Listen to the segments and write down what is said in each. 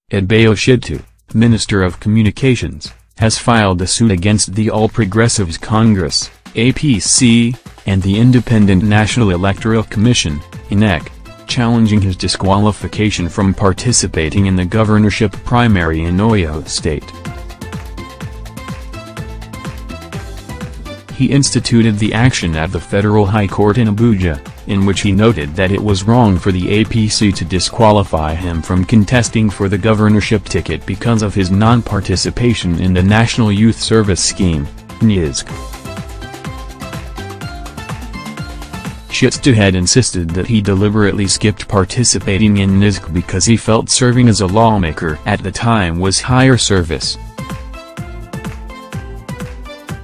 Shittu, Minister of Communications, has filed a suit against the All Progressives Congress, APC, and the Independent National Electoral Commission, INEC, challenging his disqualification from participating in the governorship primary in Oyo State. He instituted the action at the Federal High Court in Abuja, in which he noted that it was wrong for the APC to disqualify him from contesting for the governorship ticket because of his non-participation in the National Youth Service Scheme, NYSC. Shittu had insisted that he deliberately skipped participating in NYSC because he felt serving as a lawmaker at the time was higher service.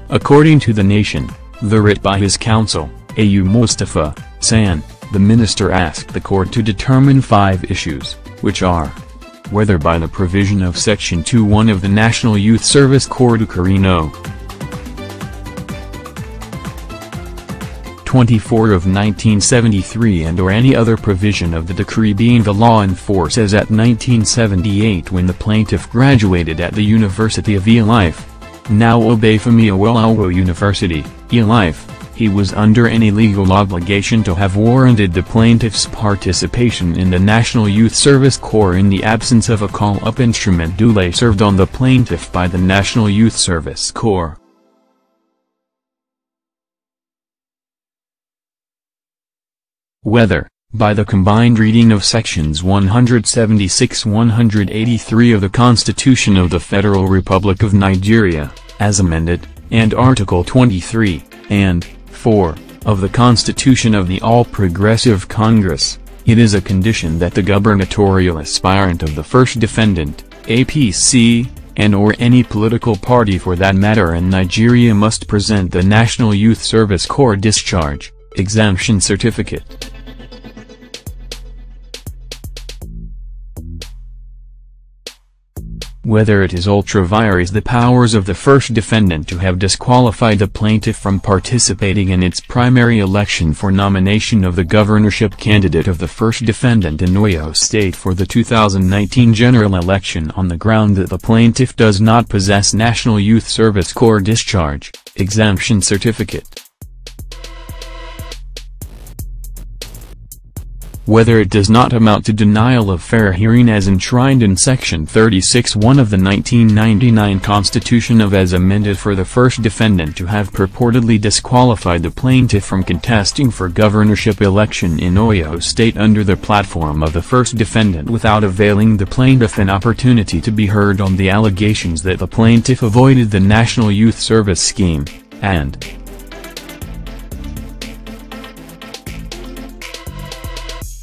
According to The Nation, the writ by his counsel, A.U. Mustafa San, the minister asked the court to determine 5 issues, which are: whether by the provision of Section 2(1) of the National Youth Service Corps Decree No. 24 of 1973 and or any other provision of the decree being the law in force as at 1978 when the plaintiff graduated at the University of E-Life, now Obafemi Awolowo University, E-Life, he was under any legal obligation to have warranted the plaintiff's participation in the National Youth Service Corps in the absence of a call-up instrument duly served on the plaintiff by the National Youth Service Corps. Whether, by the combined reading of Sections 176–183 of the Constitution of the Federal Republic of Nigeria, as amended, and Article 23, and 4, of the Constitution of the All Progressive Congress, it is a condition that the gubernatorial aspirant of the first defendant, APC, and or any political party for that matter in Nigeria must present the National Youth Service Corps discharge, exemption certificate. Whether it is ultra vires the powers of the first defendant to have disqualified the plaintiff from participating in its primary election for nomination of the governorship candidate of the first defendant in Oyo State for the 2019 general election on the ground that the plaintiff does not possess National Youth Service Corps discharge, exemption certificate. Whether it does not amount to denial of fair hearing as enshrined in Section 36(1) of the 1999 Constitution of as amended for the first defendant to have purportedly disqualified the plaintiff from contesting for governorship election in Oyo State under the platform of the first defendant without availing the plaintiff an opportunity to be heard on the allegations that the plaintiff avoided the National Youth Service Scheme, and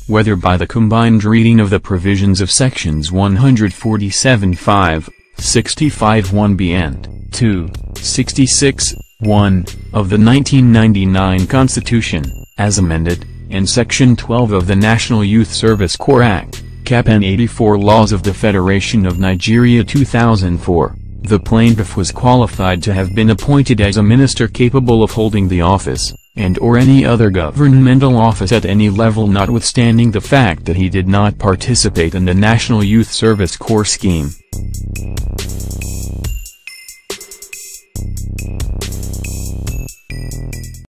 whether by the combined reading of the provisions of Sections 147(5), 65(1)(b) and 266(1) of the 1999 Constitution, as amended, and Section 12 of the National Youth Service Corps Act, Cap. and 84 Laws of the Federation of Nigeria 2004, the plaintiff was qualified to have been appointed as a minister capable of holding the office, and or any other governmental office at any level notwithstanding the fact that he did not participate in the National Youth Service Corps scheme.